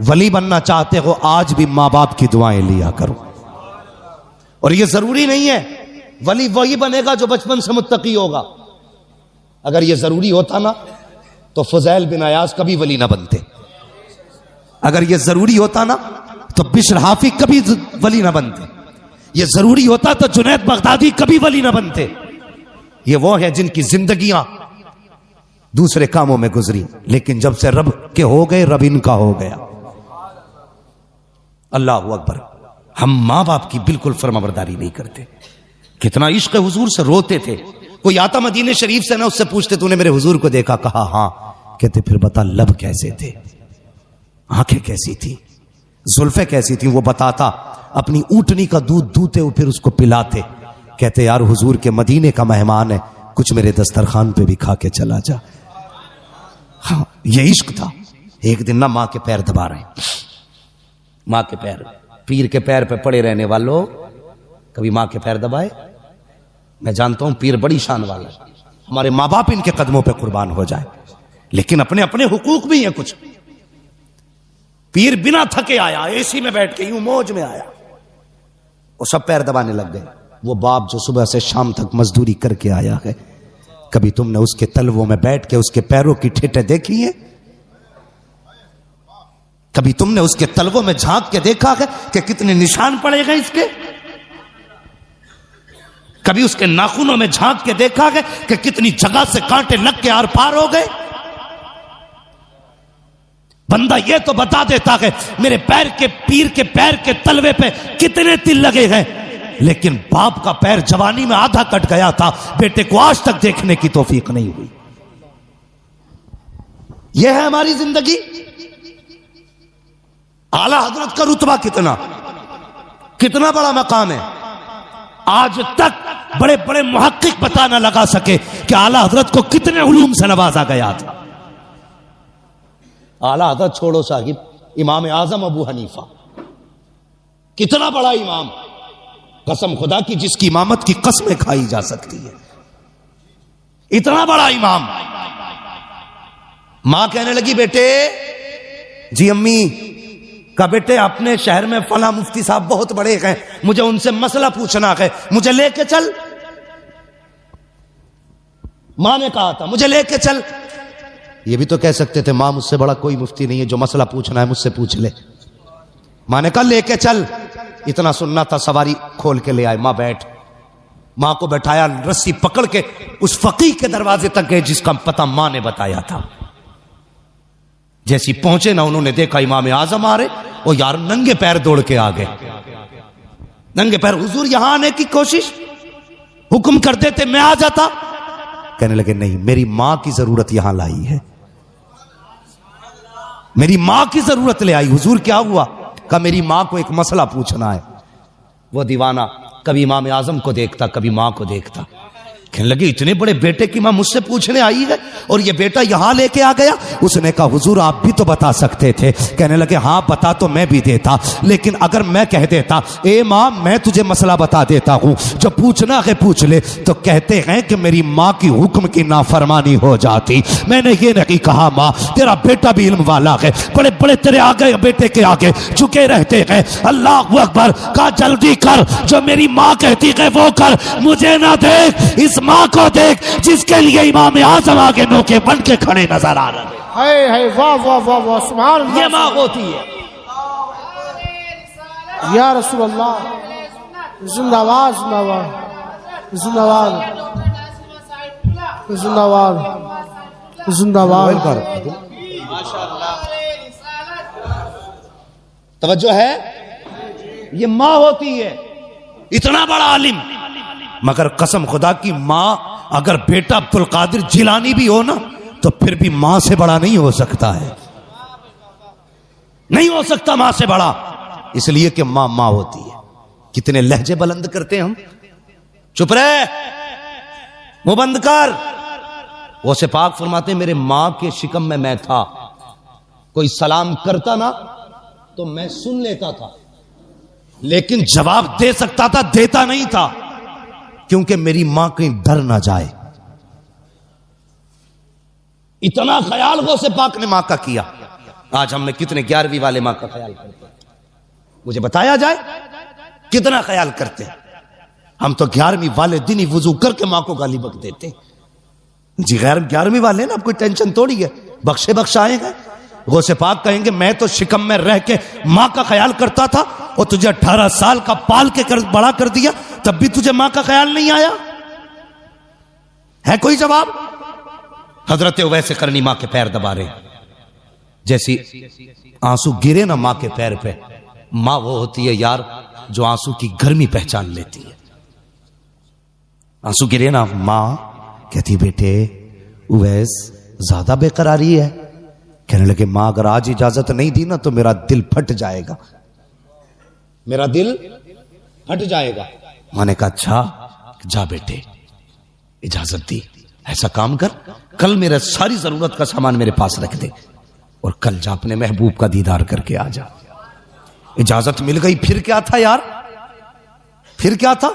ولی بننا چاہتے ہو آج بھی ماں باپ کی دعائیں لیا کرو. اور یہ ضروری نہیں ہے ولی وہی بنے گا جو بچپن سے متقی ہوگا. اگر یہ ضروری ہوتا نا تو فضیل بن ایاز کبھی ولی نہ بنتے. اگر یہ ضروری ہوتا نا تو بشر حافی کبھی ولی نہ بنتے. یہ ضروری ہوتا تو جنید بغدادی کبھی ولی نہ بنتے. یہ وہ ہیں جن کی زندگیاں دوسرے کاموں میں گزری، لیکن جب سے رب کے ہو گئے رب ان کا ہو گیا. اللہ اکبر. ہم ماں باپ کی بالکل فرمانبرداری نہیں کرتے. کتنا عشق حضور سے روتے تھے. کوئی آتا مدینے شریف سے نا اس سے پوچھتے تو نے میرے حضور کو دیکھا؟ کہا ہاں. کہتے پھر بتا لب کیسے تھے، آنکھیں کیسی تھی، زلفیں کیسی تھی؟ وہ بتاتا. اپنی اونٹنی کا دودھ دوتے وہ پھر اس کو پلاتے. کہتے یار حضور کے مدینے کا مہمان ہے، کچھ میرے دسترخوان پہ بھی کھا کے چلا جا. ہاں یہ عشق تھا. ایک دن نہ ماں کے پیر دبا رہے ہیں، ماں کے پیر، پیر کے پیر پہ پڑے رہنے والوں کبھی ماں کے پیر دبائے؟ میں جانتا ہوں پیر بڑی شان والا ہے، ہمارے ماں باپ ان کے قدموں پہ قربان ہو جائے، لیکن اپنے اپنے حقوق بھی ہیں کچھ. پیر بنا تھکے آیا، اے سی میں بیٹھ کے یوں موج میں آیا، وہ سب پیر دبانے لگ گئے. وہ باپ جو صبح سے شام تک مزدوری کر کے آیا ہے، کبھی تم نے اس کے تلووں میں بیٹھ کے اس کے پیروں کی ٹھیٹیں دیکھی ہیں؟ کبھی تم نے اس کے تلووں میں جھانک کے دیکھا ہے کہ کتنے نشان پڑے گئے اس کے؟ کبھی اس کے ناخنوں میں جھانک کے دیکھا ہے کہ کتنی جگہ سے کانٹے لگ کے آر پار ہو گئے؟ بندہ یہ تو بتا دیتا ہے میرے پیر کے، پیر کے پیر کے تلوے پہ کتنے تل لگے ہیں، لیکن باپ کا پیر جوانی میں آدھا کٹ گیا تھا، بیٹے کو آج تک دیکھنے کی توفیق نہیں ہوئی. یہ ہے ہماری زندگی. اعلی حضرت کا رتبہ کتنا بڑا مقام ہے. آج تک بڑے بڑے محقق پتہ نہ لگا سکے کہ اعلی حضرت کو کتنے علوم سے نوازا گیا تھا. اعلی حضرت چھوڑو صاحب، امام اعظم ابو حنیفہ کتنا بڑا امام، قسم خدا کی جس کی امامت کی قسمیں کھائی جا سکتی ہے، اتنا بڑا امام. ماں کہنے لگی بیٹے، جی امی، کہ بیٹے اپنے شہر میں فلاں مفتی صاحب بہت بڑے ہیں، مجھے ان سے مسئلہ پوچھنا ہے، مجھے لے کے چل. ماں نے کہا تھا مجھے لے کے چل. یہ بھی تو کہہ سکتے تھے ماں مجھ سے بڑا کوئی مفتی نہیں ہے، جو مسئلہ پوچھنا ہے مجھ سے پوچھ لے. ماں نے کہا لے کے چل. اتنا سننا تھا، سواری کھول کے لے آئے. ماں بیٹھ، ماں کو بٹھایا، رسی پکڑ کے اس فقیہ کے دروازے تک گئے جس کا پتہ ماں نے بتایا تھا. جیسی پہنچے نا انہوں نے دیکھا امام اعظم آ رہے، وہ یار ننگے پیر دوڑ کے آ گئے. ننگے پیر. حضور یہاں آنے کی کوشش، حکم کر دیتے میں آ جاتا. کہنے لگے نہیں، میری ماں کی ضرورت یہاں لائی ہے، میری ماں کی ضرورت لے آئی. حضور کیا ہوا؟ کہ میری ماں کو ایک مسئلہ پوچھنا ہے. وہ دیوانہ کبھی امام اعظم کو دیکھتا، کبھی ماں کو دیکھتا. کہنے لگے اتنے بڑے بیٹے کی ماں مجھ سے پوچھنے آئی ہے اور یہ بیٹا یہاں لے کے آ گیا. اس نے کہا حضور آپ بھی تو بتا سکتے تھے. کہنے لگے ہاں بتا تو میں بھی دیتا، لیکن اگر میں کہہ دیتا اے ماں میں تجھے مسئلہ بتا دیتا ہوں، جو پوچھنا ہے پوچھ لے، تو کہتے ہیں کہ میری ماں کی حکم کی نافرمانی ہو جاتی. میں نے یہ نہیں کہا ماں تیرا بیٹا بھی علم والا ہے، بڑے بڑے تیرے آگے بیٹے کے آگے جھکے رہتے ہیں. اللہ اکبر. کہا جلدی کر، جو میری ماں کہتی ہے وہ کر، مجھے نہ دیکھ، اس ماں کو دیکھ جس کے لیے امام اعظم آگے نوکے بن کے کھڑے نظر آ رہے ہیں. ہے واہ واہ واہ واہ، سبحان اللہ. یہ ماں ہوتی ہے. یا رسول اللہ، زندہ باد زندہ باد زندہ باد زندہ باد زندہ باد. توجہ ہے، یہ ماں ہوتی ہے. اتنا بڑا عالم، مگر قسم خدا کی ماں اگر بیٹا عبدالقادر جیلانی بھی ہو نا تو پھر بھی ماں سے بڑا نہیں ہو سکتا ہے، نہیں ہو سکتا ماں سے بڑا، اس لیے کہ ماں ماں ہوتی ہے. کتنے لہجے بلند کرتے ہیں ہم. چپ رہے، وہ بند کر. وہ سے پاک فرماتے ہیں میرے ماں کے شکم میں تھا، کوئی سلام کرتا نا تو میں سن لیتا تھا، لیکن جواب دے سکتا تھا، دیتا نہیں تھا، کیونکہ میری ماں کہیں ڈر نہ جائے. اتنا خیال غوث پاک نے ماں کا کیا. آج ہم میں کتنے 11ویں والے ماں کا خیال کرتے ہیں؟ مجھے بتایا جائے کتنا خیال کرتے ہیں؟ ہم تو 11ویں والے دن ہی وضو کر کے ماں کو گالی بک دیتے ہیں۔ جی غیر 11ویں والے نا، اب کوئی ٹینشن تھوڑی ہے، بخشے بخشائے گا۔ غوث پاک کہیں گے میں تو شکم میں رہ کے ماں کا خیال کرتا تھا، اور تجھے 18 سال کا پال کے بڑا کر دیا، تب بھی تجھے ماں کا خیال نہیں آیا؟ ہے کوئی جواب؟ حضرت اویس قرنی ماں کے پیر دبا رہے، جیسی آنسو گرے نا ماں کے پیر پہ، ماں وہ ہوتی ہے یار جو آنسو کی گرمی پہچان لیتی ہے۔ آنسو گرے نا، ماں کہتی بیٹے اویس زیادہ بے قراری ہے۔ کہنے لگے ماں اگر آج اجازت نہیں دی نا تو میرا دل پھٹ جائے گا، میرا دل پھٹ جائے گا۔ ماں نے کہا اچھا جا بیٹے، اجازت دی، ایسا کام کر کل میرے ساری ضرورت کا سامان میرے پاس رکھ دے، اور کل جا اپنے محبوب کا دیدار کر کے آ جا۔ اجازت مل گئی، پھر کیا تھا یار؟ پھر کیا تھا؟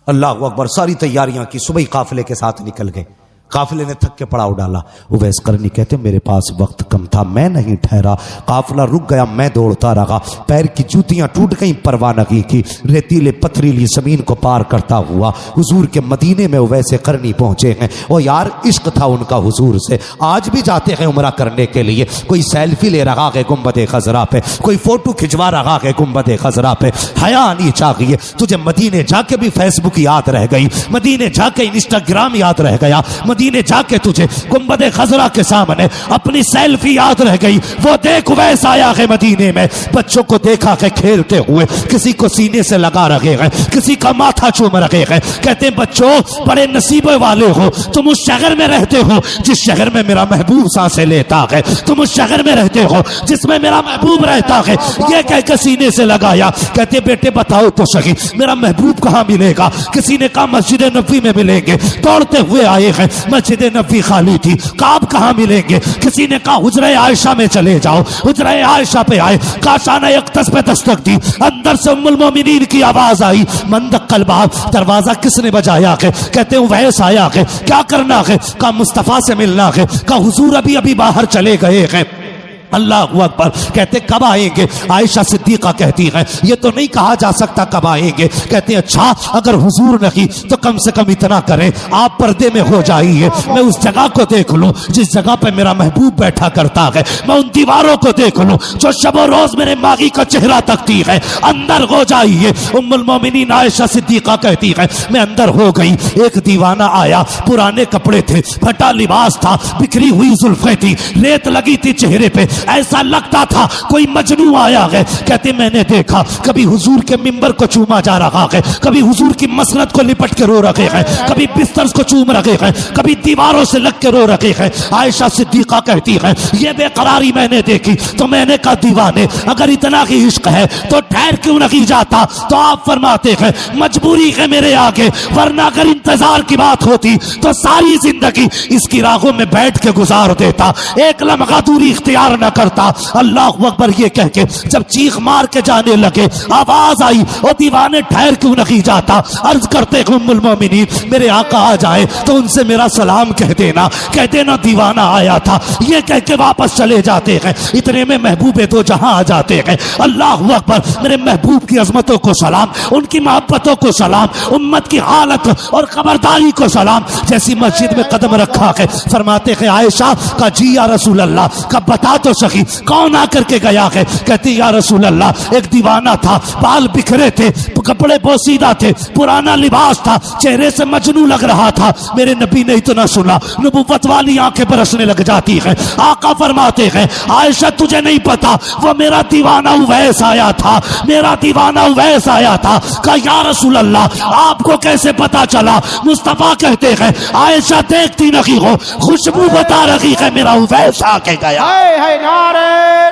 اللہ اکبر، ساری تیاریاں کی، صبح قافلے کے ساتھ نکل گئے۔ قافلے نے تھک کے پڑاؤ ڈالا۔ اویس قرنی کہتے میرے پاس وقت کم تھا، میں نہیں ٹھہرا، قافلہ رک گیا، میں دوڑتا رہا، پیر کی جوتیاں ٹوٹ گئیں، پروانگی کی ریتیلے پتھریلی زمین کو پار کرتا ہوا حضور کے مدینے میں اویس قرنی پہنچے ہیں۔ اور یار عشق تھا ان کا حضور سے، آج بھی جاتے ہیں عمرہ کرنے کے لیے، کوئی سیلفی لے رہا ہے گنبد خضرا پہ، کوئی فوٹو کھنچوا رہا ہے گنبد خضرا پہ۔ حیا آنی چاہیے تجھے، مدینے جا کے بھی فیس بک یاد رہ گئی، مدینے جا کے انسٹاگرام یاد رہ گیا، مدینے جا کے تجھے گنبد خضرا کے سامنے اپنی سیلفی یاد رہ گئی۔ وہ دیکھ اویس آیا ہے مدینے میں، بچوں کو دیکھا کہ کھیلتے ہوئے، کسی کو سینے سے لگا رکھے ہیں، کسی کا ماتھا چوم رکھے ہیں، کہتے ہیں بچوں بڑے نصیب والے ہو، تم اس شہر میں رہتے ہو جس شہر میں میرا محبوب سانسیں لیتا ہے، تم اس شہر میں رہتے ہو جس میں میرا محبوب رہتا ہے۔ یہ کہہ کے سینے سے لگایا، کہتے بیٹے بتاؤ تو صحیح میرا محبوب کہاں ملے گا؟ کسی نے کہا مسجد نبوی میں ملیں گے، دوڑتے ہوئے آئے ہیں، مسجد نبوی خالی تھی، کعب کہاں ملیں گے؟ کسی نے کہا حجرہ عائشہ میں چلے جاؤ، حجرہ عائشہ پہ آئے، کاشانہ اقدس پہ دستک دی، اندر سے ام المومنین کی آواز آئی، من دق الباب، دروازہ کس نے بجایا ہے؟ کہتے ہیں اویس آیا ہے، کیا کرنا ہے؟ کہا مصطفیٰ سے ملنا ہے، کہا حضور ابھی باہر چلے گئے ہیں۔ اللہ اکبر، کہتے کب آئیں گے؟ عائشہ صدیقہ کہتی ہے یہ تو نہیں کہا جا سکتا کب آئیں گے۔ کہتے ہیں اچھا اگر حضور نہیں تو کم سے کم اتنا کریں آپ پردے میں ہو جائیے، میں اس جگہ کو دیکھ لوں جس جگہ پہ میرا محبوب بیٹھا کرتا ہے، میں ان دیواروں کو دیکھ لوں جو شب و روز میرے ماغی کا چہرہ تکتی ہے، اندر ہو جائیے۔ ام المومنین عائشہ صدیقہ کہتی ہے میں اندر ہو گئی، ایک دیوانہ آیا، پرانے کپڑے تھے، پھٹا لباس تھا، بکھری ہوئی زلفیں تھی، ریت لگی تھی چہرے پہ، ایسا لگتا تھا کوئی مجنون آیا ہے۔ کہتے میں نے دیکھا کبھی حضور کے منبر کو چوما جا رہا ہے، کبھی حضور کی مسند کو لپٹ کے رو رکھے ہیں، کبھی بستر کو چوم رکھے ہیں، کبھی دیواروں سے لگ کے رو رکھے ہیں۔ عائشہ صدیقہ کہتی ہے یہ بے قراری میں نے دیکھی تو میں نے کہا دیوانے اگر اتنا ہی عشق ہے تو ٹھہر کیوں نہیں جاتا؟ تو آپ فرماتے ہیں مجبوری ہے میرے آگے، ورنہ اگر انتظار کی بات ہوتی تو ساری زندگی اس کی راہوں میں بیٹھ کے گزار دیتا، ایک لمحہ دوری اختیار نہ کرتا۔ اللہ اکبر، یہ کہہ کے جب چیخ مار کے جانے لگے آواز آئی او دیوانے ٹھہر کیوں نہیں جاتا؟ عرض کرتے ام المومنین میرے آقا آ جائے تو ان سے میرا سلام کہہ دینا دیوانہ آیا تھا، یہ کہہ کے واپس چلے جاتے ہیں۔ اتنے میں محبوب دو جہاں آ جاتے ہیں۔ اللہ اکبر، میرے محبوب کی عظمتوں کو سلام، ان کی محبتوں کو سلام، امت کی حالت اور خبرداری کو سلام۔ جیسی مسجد میں قدم رکھا ہے فرماتے ہیں عائشہ کا جی یا رسول اللہ کا بتا تو سکی کون آ کر کے گیا ہے؟ کہتی یا رسول اللہ ایک دیوانہ تھا، بال بکھرے تھے، کپڑے پوسیدہ تھے، پرانا لباس تھا، چہرے سے مجنون لگ رہا تھا۔ میرے نبی نے اتنا سنا نبوت والی آنکھیں برسنے لگ جاتی ہیں۔ آقا فرماتے ہیں عائشہ تجھے نہیں پتا وہ میرا دیوانہ اویس آیا تھا، میرا دیوانہ اویس آیا تھا۔ کہا یا رسول اللہ آپ کو کیسے پتا چلا؟ مصطفیٰ کہتے ہیں عائشہ دیکھتی نہیں ہو خوشبو بتا رہی ہے میرا اویس آ کے گیا۔ نعرہ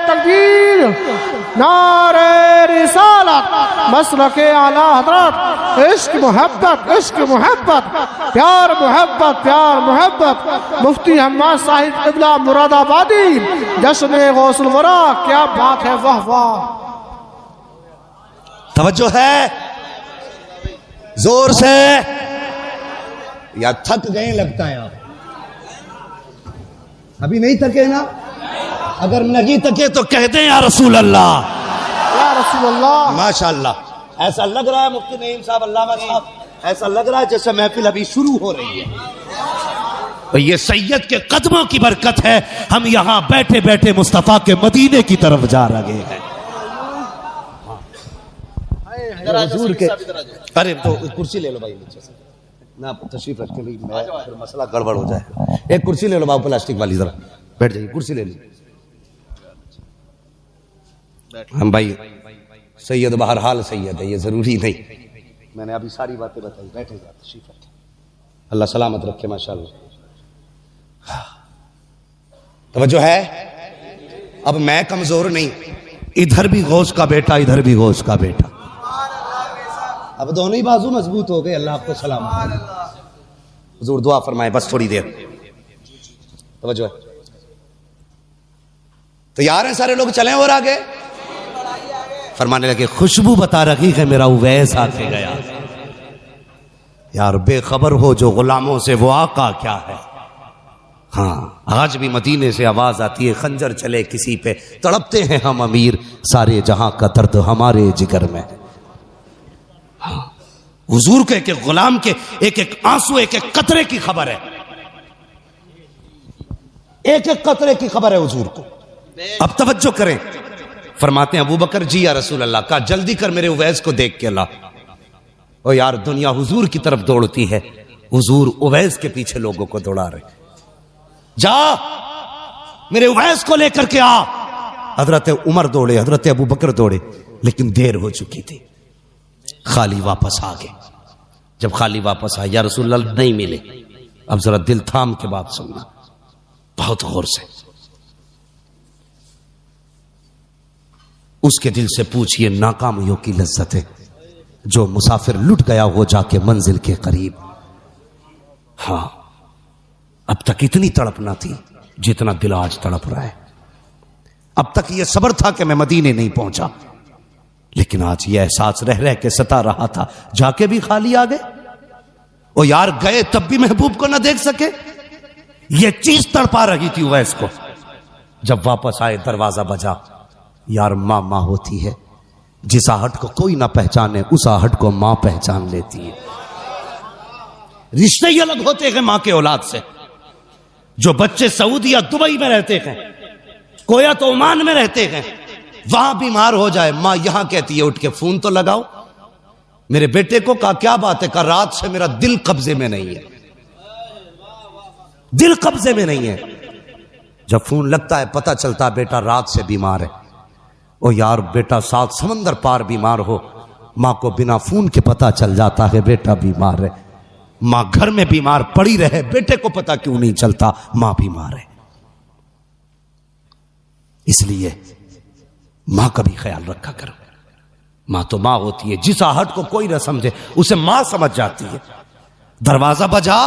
تکبیر، نعرہ رسالت، مسلک اعلی حضرت، عشق محبت، عشق محبت، پیار محبت، پیار محبت۔ مفتی حماد صاحب قبلہ مراد آبادی، جشن غوث الورا، کیا بات ہے، واہ واہ۔ توجہ ہے زور سے، یا تھک گئے لگتا ہے آپ؟ ابھی نہیں تھکے نا؟ اگر نہیں تکے تو کہہ دیں یا رسول اللہ، یا رسول اللہ. ماشاءاللہ. ایسا لگ رہا ہے مفتی نعیم صاحب، علامہ صاحب، ایسا لگ رہا ہے جیسے محفل ابھی شروع ہو رہی ہے. اور یہ سید کے قدموں کی برکت ہے، ہم یہاں بیٹھے بیٹھے مصطفیٰ کے مدینے کی طرف جا رہے ہیں. حضور کے ارے تو کرسی لے لو بھائی نیچے سے نہ تشریف رکھ کے میں پھر مسئلہ گڑبڑ ہو جائے. ایک کرسی لے لو بابو پلاسٹک والی، ذرا بیٹھ جائیے، کرسی لے لو. ہم بھائی سید بہرحال سید ہے، یہ ضروری نہیں، میں نے ابھی ساری باتیں بتائی. بیٹھے گا تشریف رکھے، اللہ سلامت رکھے. ماشاءاللہ توجہ ہے. اب میں کمزور نہیں، ادھر بھی غوث کا بیٹا، ادھر بھی غوث کا بیٹا، اب دونوں ہی بازو مضبوط ہو گئے. اللہ آپ کو سلامت. حضور دعا فرمائے بس تھوڑی دیر. توجہ ہے. تیار ہیں سارے لوگ؟ چلیں اور آگے. فرمانے لگے خوشبو بتا رکھی ہے میرا اویس آ کے گیا. یار بے خبر ہو جو غلاموں سے وہ آقا کیا ہے. ہاں آج بھی مدینے سے آواز آتی ہے، خنجر چلے کسی پہ تڑپتے ہیں ہم امیر، سارے جہاں کا درد ہمارے جگر میں. حضور کے ایک ایک غلام کے ایک ایک آنسو، ایک ایک قطرے کی خبر ہے، ایک ایک قطرے کی خبر ہے حضور کو. اب توجہ کریں. فرماتے ہیں ابو بکر جی یا رسول اللہ، کہا جلدی کر میرے اویس کو دیکھ کے لا. او یار دنیا حضور کی طرف دوڑتی ہے، حضور اویس کے پیچھے لوگوں کو دوڑا رہے. جا میرے اویس کو لے کر کے آ. حضرت عمر دوڑے، حضرت ابو بکر دوڑے، لیکن دیر ہو چکی تھی. خالی واپس آ گئے. جب خالی واپس آئے، یا رسول اللہ نہیں ملے. اب ذرا دل تھام کے بات سننا بہت غور سے. اس کے دل سے پوچھئے ناکامیوں کی لذت ہے، جو مسافر لٹ گیا وہ جا کے منزل کے قریب. ہاں اب تک اتنی تڑپ نہ تھی جتنا دل آج تڑپ رہا ہے. اب تک یہ صبر تھا کہ میں مدینے نہیں پہنچا، لیکن آج یہ احساس رہ رہ کے ستا رہا تھا، جا کے بھی خالی آ گئے. او یار گئے تب بھی محبوب کو نہ دیکھ سکے. یہ چیز تڑپا رہی تھی اویس کو. جب واپس آئے دروازہ بجا. یار ماں ماں ہوتی ہے، جس آہٹ کو کوئی نہ پہچانے اس آہٹ کو ماں پہچان لیتی ہے. رشتے ہی الگ ہوتے ہیں ماں کے اولاد سے. جو بچے سعودی یا دبئی میں رہتے ہیں، کویت عمان میں رہتے ہیں، وہاں بیمار ہو جائے ماں یہاں کہتی ہے اٹھ کے فون تو لگاؤ. میرے بیٹے کو کہا کیا بات ہے؟ کہا رات سے میرا دل قبضے میں نہیں ہے، دل قبضے میں نہیں ہے. جب فون لگتا ہے پتہ چلتا بیٹا رات سے بیمار ہے. او یار بیٹا 7 سمندر پار بیمار ہو، ماں کو بنا فون کے پتہ چل جاتا ہے بیٹا بیمار ہے. ماں گھر میں بیمار پڑی رہے، بیٹے کو پتہ کیوں نہیں چلتا ماں بیمار ہے. اس لیے ماں کا بھی خیال رکھا کرو. ماں تو ماں ہوتی ہے، جس آہٹ کو کوئی نہ سمجھے اسے ماں سمجھ جاتی ہے. دروازہ بجا.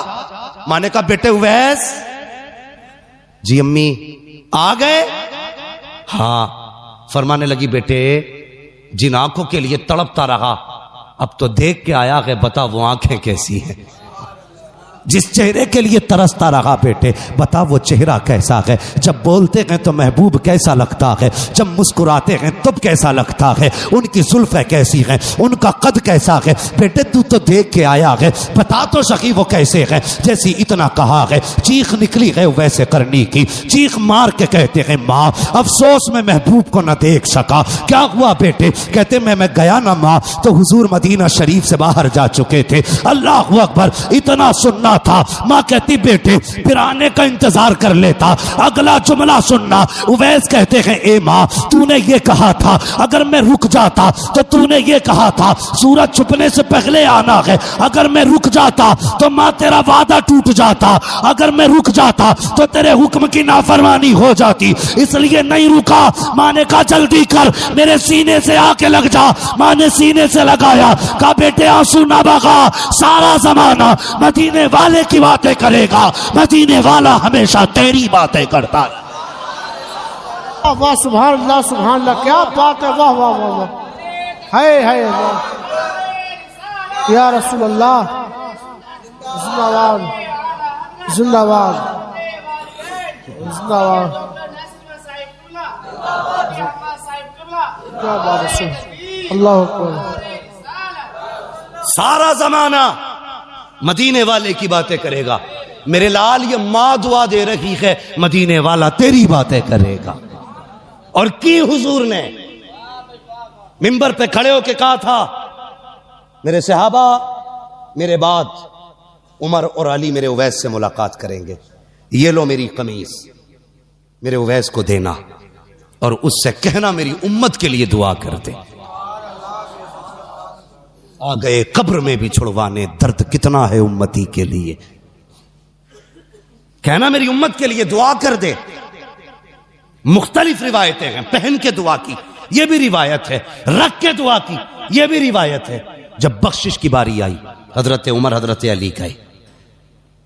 ماں نے کہا بیٹے اویس. جی امی آ گئے؟ ہاں. فرمانے لگی بیٹے جن آنکھوں کے لیے تڑپتا رہا اب تو دیکھ کے آیا ہے، بتا وہ آنکھیں کیسی ہیں. جس چہرے کے لیے ترستا رہا بیٹے بتا وہ چہرہ کیسا ہے. جب بولتے ہیں تو محبوب کیسا لگتا ہے، جب مسکراتے ہیں تب کیسا لگتا ہے، ان کی زلفیں کیسی ہیں، ان کا قد کیسا ہے. بیٹے تو دیکھ کے آیا ہے، بتا تو سخی وہ کیسے ہیں. جیسی اتنا کہا ہے چیخ نکلی ہے ویسے کرنی کی. چیخ مار کے کہتے ہیں ماں افسوس میں محبوب کو نہ دیکھ سکا. کیا ہوا بیٹے؟ کہتے میں گیا نا ماں تو حضور مدینہ شریف سے باہر جا چکے تھے. اللہ اکبر. اتنا سننا تھا. ماں کہتی بیٹے پھر آنے کا انتظار کر لیتا. اگلا جملہ سننا. اویس کہتے ہیں اے ماں تو نے یہ کہا تھا اگر میں رک جاتا تو تو نے یہ کہا تھا سورج چھپنے سے پہلے آنا ہے. اگر میں رک جاتا تو ماں تیرا وعدہ ٹوٹ جاتا. اگر میں رک جاتا تو تیرے حکم کی نافرمانی ہو جاتی. اس لیے نہیں رکا. ماں نے کہا جلدی کر میرے سینے سے آ کے لگ جا. ماں نے سینے سے لگایا. کہا بیٹے آنسو نہ بہا. سارا زمانہ مدینے والے کی باتیں کرے گا، مدینے والا ہمیشہ تیری باتیں کرتا ہے. واہ سبحان اللہ سبحان اللہ، کیا بات ہے. واہ واہ واہ واہ. ہے یا رسول اللہ. زندہ باد زندہ باد زندہ باد. کیا بات ہے، اللہ اکبر۔ سارا زمانہ مدینے والے کی باتیں کرے گا، میرے لال یہ ماں دعا دے رہی ہے مدینے والا تیری باتیں کرے گا۔ اور کی حضور نے منبر پہ کھڑے ہو کے کہا تھا میرے صحابہ میرے بعد عمر اور علی میرے اویس سے ملاقات کریں گے، یہ لو میری قمیض میرے اویس کو دینا اور اس سے کہنا میری امت کے لیے دعا کر دے۔ آ گئے قبر میں بھی چھڑوانے، درد کتنا ہے امتی کے لیے، کہنا میری امت کے لیے دعا کر دے۔ مختلف روایتیں ہیں، پہن کے دعا کی یہ بھی روایت ہے، رکھ کے دعا کی یہ بھی روایت ہے۔ جب بخشش کی باری آئی حضرت عمر حضرت علی گئے،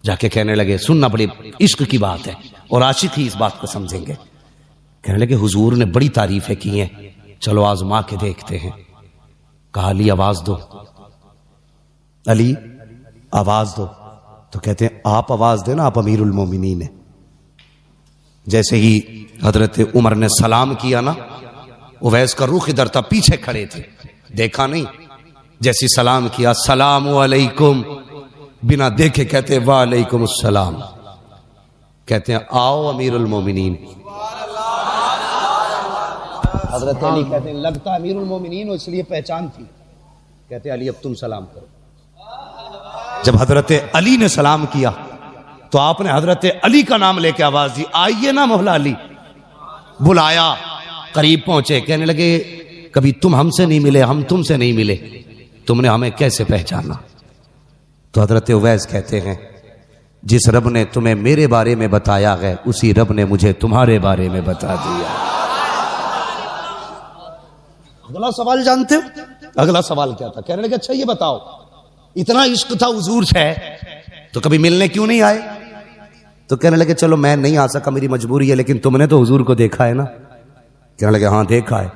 جا کے کہنے لگے، سننا بڑی عشق کی بات ہے اور عاشق ہی اس بات کو سمجھیں گے، کہنے لگے حضور نے بڑی تعریفیں کی ہیں، چلو آزما کے دیکھتے ہیں۔ کہا علی آواز دو، علی آواز دو، تو کہتے ہیں آپ آواز دینا، آپ امیر المومنین ہیں۔ جیسے ہی حضرت عمر نے سلام کیا نا، اویس کا رخ ادھر تھا، پیچھے کھڑے تھے، دیکھا نہیں، جیسی سلام کیا السلام علیکم، بنا دیکھے کہتے ہیں وعلیکم السلام، کہتے ہیں آؤ امیر المومنین۔ حضرت علی کہتے ہیں لگتا امیر المومنین ہو اس لیے پہچان تھی، کہتے ہیں علی اب تم سلام کرو۔ جب حضرت علی نے سلام کیا تو آپ نے حضرت علی کا نام لے کے آواز دی، آئیے نا مولا علی۔ بلایا، قریب پہنچے، کہنے لگے کبھی تم ہم سے نہیں ملے، ہم تم سے نہیں ملے، تم نے ہمیں کیسے پہچانا؟ تو حضرت اویس کہتے ہیں جس رب نے تمہیں میرے بارے میں بتایا ہے اسی رب نے مجھے تمہارے بارے میں بتا دیا۔ اگلا سوال جانتے ہو؟ اگلا سوال کیا تھا؟ کہنے لگے اچھا یہ بتاؤ اتنا عشق تھا حضور سے تو کبھی ملنے کیوں نہیں آئے؟ تو کہنے لگے چلو میں نہیں آ سکا، میری مجبوری ہے، لیکن تم نے تو حضور کو دیکھا ہے نا؟ کہنے لگے ہاں دیکھا ہے۔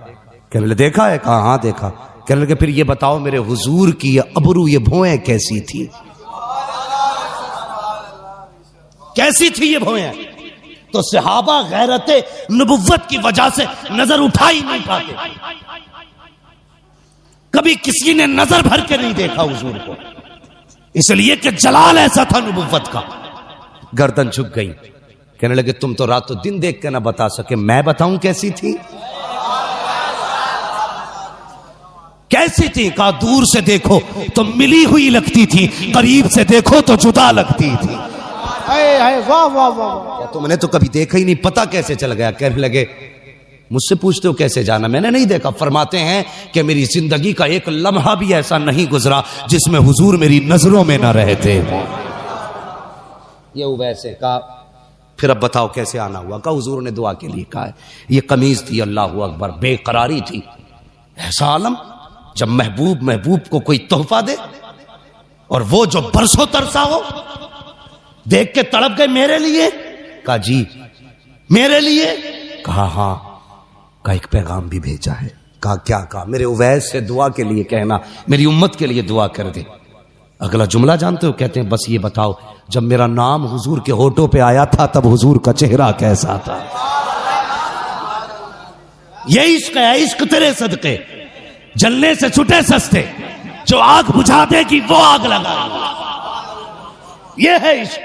کہنے لگے دیکھا ہے؟ کہا ہاں دیکھا۔ کہنے لگے پھر یہ بتاؤ میرے حضور کی یہ ابرو یہ بھویں کیسی تھی؟ کیسی تھی یہ بھویں؟ تو صحابہ غیرت نبوت کی وجہ سے نظر اٹھا ہی نہیں پاتے، کبھی کسی نے نظر بھر کے نہیں دیکھا حضور کو، اس لیے کہ جلال ایسا تھا نبوت کا۔ گردن جھک گئی، کہنے لگے تم تو رات و دن دیکھ کے نہ بتا سکے، میں بتاؤں کیسی تھی؟ کیسی تھی؟ کہا دور سے دیکھو تو ملی ہوئی لگتی تھی، قریب سے دیکھو تو جدا لگتی تھی۔ واہ واہ واہ، تم نے تو کبھی دیکھا ہی نہیں، پتہ کیسے چل گیا؟ کہنے لگے مجھ سے پوچھتے ہو کیسے جانا، میں نے نہیں دیکھا۔ فرماتے ہیں کہ میری زندگی کا ایک لمحہ بھی ایسا نہیں گزرا جس میں حضور میری نظروں میں نہ رہتے۔ یہ ویسے کہا پھر اب بتاؤ کیسے آنا ہوا؟ کہا حضور نے دعا کے لیے کہا ہے، یہ قمیض تھی، اللہ اکبر، بے قراری تھی، ایسا عالم جب محبوب کو کوئی تحفہ دے اور وہ جو برسوں ترسا ہو، دیکھ کے تڑپ گئے میرے لیے؟ کہا جی میرے لیے؟ کہا ہاں۔ کہا ایک پیغام بھی بھیجا ہے۔ کہا کیا؟ کہا میرے اویس سے دعا کے لیے کہنا میری امت کے لیے دعا کر دے۔ اگلا جملہ جانتے ہو؟ کہتے ہیں بس یہ بتاؤ جب میرا نام حضور کے ہونٹوں پہ آیا تھا تب حضور کا چہرہ کیسا تھا؟ یہ عشق ہے، عشق تیرے صدقے، جلنے سے چھٹے سستے، جو آگ بجھا دے گی وہ آگ لگا، یہ ہے عشق۔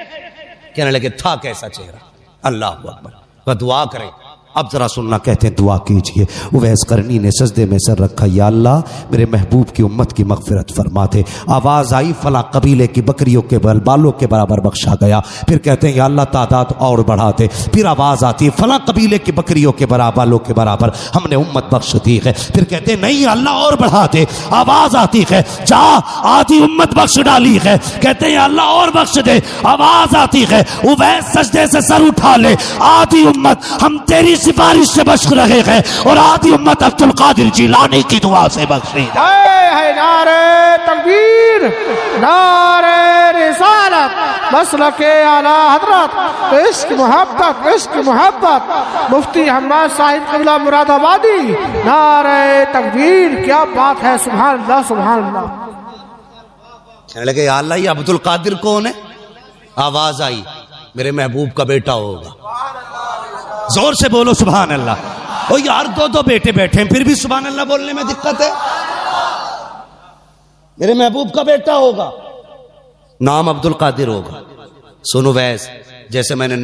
کہنے لگے تھا کیسا چہرہ؟ اللہ اکبر۔ دعا کریں، اب ذرا سننا، کہتے ہیں دعا کیجئے۔ اویس قرنی نے سجدے میں سر رکھا، یا اللہ میرے محبوب کی امت کی مغفرت فرما دے۔ آواز آئی فلاں قبیلے کی بکریوں کے بالوں کے برابر بخشا گیا۔ پھر کہتے ہیں یا اللہ تعداد اور بڑھا دے۔ پھر آواز آتی ہے فلاں قبیلے کی بکریوں کے بالوں کے برابر ہم نے امت بخش دی ہے۔ پھر کہتے ہیں نہیں اللہ اور بڑھا دے۔ آواز آتی ہے جا آدھی امت بخش ڈالی ہے، کہتے ہیں یا اللہ اور بخش دے۔ آواز آتی ہے اویس سجدے سے سر اٹھا لے، آدھی امت ہم تیری سفارش سے بخش رہے ہیں اور آدھی امت عبد القادر جیلانی کی دعا سے بخشی۔ نعرہ تکبیر، نعرہ رسالت، مسلک اعلی حضرت، عشق محبت، عشق محبت، مفتی حماد صاحب قبلہ مراد آبادی، نعرہ تکبیر، کیا بات ہے، سبحان اللہ سبحان اللہ۔ کہنے لگے یا اللہ یہ عبد القادر کون ہے؟ آواز آئی میرے محبوب کا بیٹا ہوگا، زور سے بولو سبحان اللہ۔ او یار دو بیٹے بیٹھے ہیں پھر بھی سبحان اللہ بولنے میں دقت ہے. میرے محبوب کا بیٹا ہوگا، نام عبد القادر ہوگا. سنو ویس، جیسے میں نے